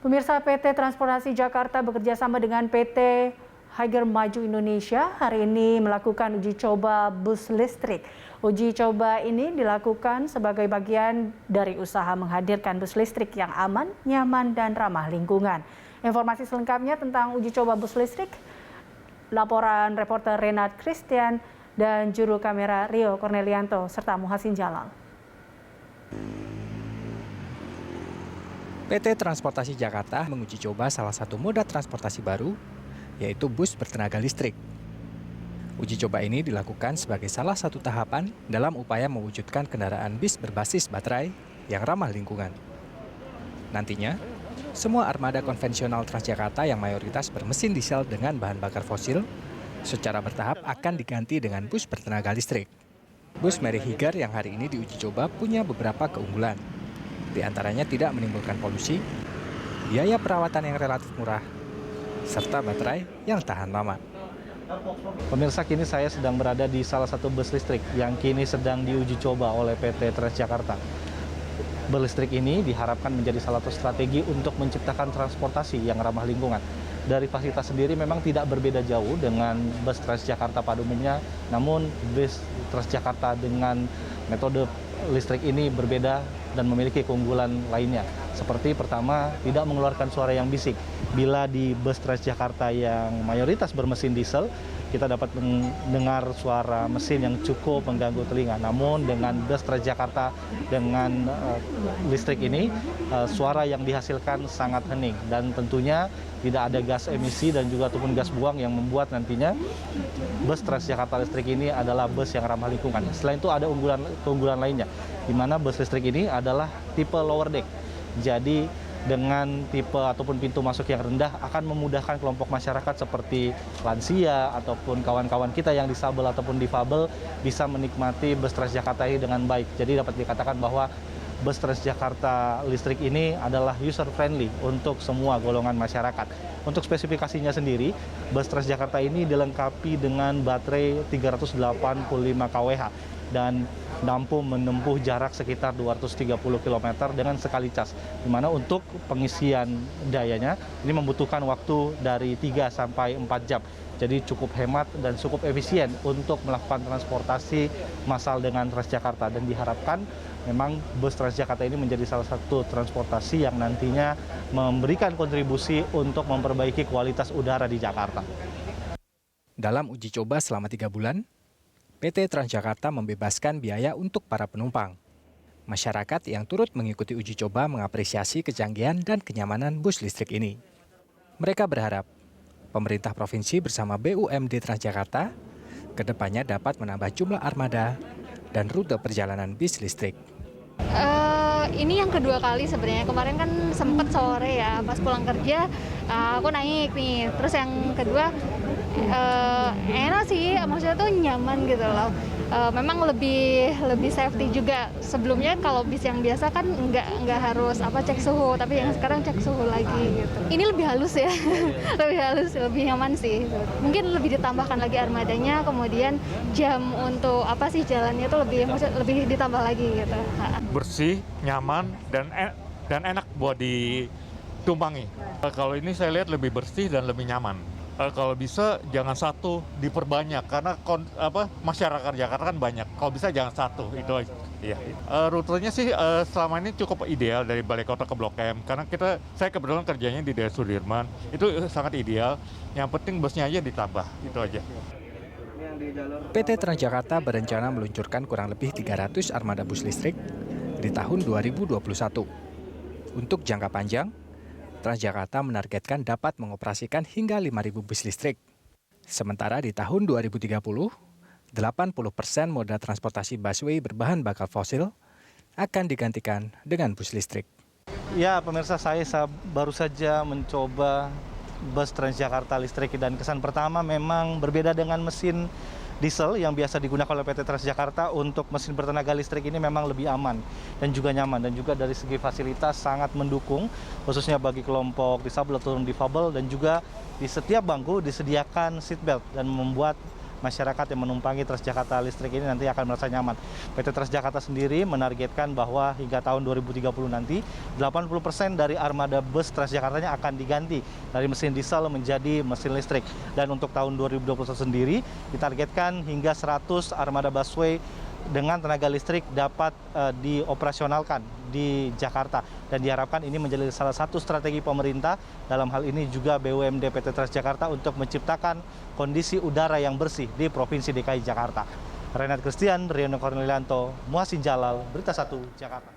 Pemirsa, PT Transportasi Jakarta bekerjasama dengan PT Higer Maju Indonesia hari ini melakukan uji coba bus listrik. Uji coba ini dilakukan sebagai bagian dari usaha menghadirkan bus listrik yang aman, nyaman, dan ramah lingkungan. Informasi selengkapnya tentang uji coba bus listrik, laporan reporter Renat Christian dan juru kamera Rio Cornelianto serta Muhasin Jalal. PT Transportasi Jakarta menguji coba salah satu moda transportasi baru, yaitu bus bertenaga listrik. Uji coba ini dilakukan sebagai salah satu tahapan dalam upaya mewujudkan kendaraan bis berbasis baterai yang ramah lingkungan. Nantinya, semua armada konvensional Transjakarta yang mayoritas bermesin diesel dengan bahan bakar fosil, secara bertahap akan diganti dengan bus bertenaga listrik. Bus merek Higer yang hari ini diuji coba punya beberapa keunggulan. Di antaranya tidak menimbulkan polusi, biaya perawatan yang relatif murah, serta baterai yang tahan lama. Pemirsa, kini saya sedang berada di salah satu bus listrik yang kini sedang diuji coba oleh PT Transjakarta. Bus listrik ini diharapkan menjadi salah satu strategi untuk menciptakan transportasi yang ramah lingkungan. Dari fasilitas sendiri memang tidak berbeda jauh dengan bus Transjakarta pada umumnya, namun bus Transjakarta dengan metode listrik ini berbeda dan memiliki keunggulan lainnya. Seperti pertama, tidak mengeluarkan suara yang bisik. Bila di bus Transjakarta yang mayoritas bermesin diesel, kita dapat mendengar suara mesin yang cukup mengganggu telinga. Namun dengan bus Transjakarta dengan listrik ini, suara yang dihasilkan sangat hening dan tentunya tidak ada gas emisi dan juga ataupun gas buang yang membuat nantinya bus Transjakarta listrik ini adalah bus yang ramah lingkungan. Selain itu ada keunggulan lainnya, di mana bus listrik ini adalah tipe lower deck. Jadi dengan tipe ataupun pintu masuk yang rendah akan memudahkan kelompok masyarakat seperti lansia ataupun kawan-kawan kita yang disabel ataupun difabel bisa menikmati bus Transjakarta ini dengan baik. Jadi dapat dikatakan bahwa bus Transjakarta listrik ini adalah user friendly untuk semua golongan masyarakat. Untuk spesifikasinya sendiri, bus Transjakarta ini dilengkapi dengan baterai 385 kWh dan mampu menempuh jarak sekitar 230 km dengan sekali cas. Di mana untuk pengisian dayanya ini membutuhkan waktu dari 3 sampai 4 jam. Jadi cukup hemat dan cukup efisien untuk melakukan transportasi massal dengan Transjakarta. Dan diharapkan memang bus Transjakarta ini menjadi salah satu transportasi yang nantinya memberikan kontribusi untuk memperbaiki kualitas udara di Jakarta. Dalam uji coba selama 3 bulan, PT Transjakarta membebaskan biaya untuk para penumpang. Masyarakat yang turut mengikuti uji coba mengapresiasi kecanggihan dan kenyamanan bus listrik ini. Mereka berharap pemerintah provinsi bersama BUMD Transjakarta kedepannya dapat menambah jumlah armada dan rute perjalanan bis listrik. Ini yang kedua kali sebenarnya. Kemarin kan sempat sore ya, pas pulang kerja aku naik nih. Terus yang kedua enak sih, maksudnya tuh nyaman gitu loh. Memang lebih safety juga. Sebelumnya kalau bis yang biasa kan nggak harus cek suhu, tapi yang sekarang cek suhu lagi gitu. Ini lebih halus ya, lebih halus, lebih nyaman sih. Mungkin lebih ditambahkan lagi armadanya, kemudian jam untuk jalannya tuh lebih ditambah lagi gitu. Bersih, nyaman, dan enak buat ditumpangi. Kalau ini saya lihat lebih bersih dan lebih nyaman. Kalau bisa jangan satu, diperbanyak karena masyarakat Jakarta kan banyak. Kalau bisa jangan satu, itu aja. Iya. Rutenya sih selama ini cukup ideal dari Balai Kota ke Blok M karena saya kebetulan kerjanya di daerah Sudirman. Itu sangat ideal. Yang penting busnya aja ditambah, itu aja. PT Transjakarta berencana meluncurkan kurang lebih 300 armada bus listrik di tahun 2021. Untuk jangka panjang, Transjakarta menargetkan dapat mengoperasikan hingga 5.000 bus listrik. Sementara di tahun 2030, 80% moda transportasi busway berbahan bakar fosil akan digantikan dengan bus listrik. Ya, pemirsa, saya baru saja mencoba bus Transjakarta listrik dan kesan pertama memang berbeda dengan mesin diesel yang biasa digunakan oleh PT Transjakarta. Untuk mesin bertenaga listrik ini memang lebih aman dan juga nyaman, dan juga dari segi fasilitas sangat mendukung khususnya bagi kelompok disabel atau difabel, dan juga di setiap bangku disediakan seatbelt dan membuat masyarakat yang menumpangi Transjakarta listrik ini nanti akan merasa nyaman. PT Transjakarta sendiri menargetkan bahwa hingga tahun 2030 nanti 80% dari armada bus Transjakartanya akan diganti dari mesin diesel menjadi mesin listrik. Dan untuk tahun 2021 sendiri ditargetkan hingga 100 armada busway dengan tenaga listrik dapat dioperasionalkan di Jakarta, dan diharapkan ini menjadi salah satu strategi pemerintah, dalam hal ini juga BUMD PT Transjakarta, untuk menciptakan kondisi udara yang bersih di Provinsi DKI Jakarta. Renat Christian, Riono Cornelianto, Muhsin Jalal, Berita 1, Jakarta.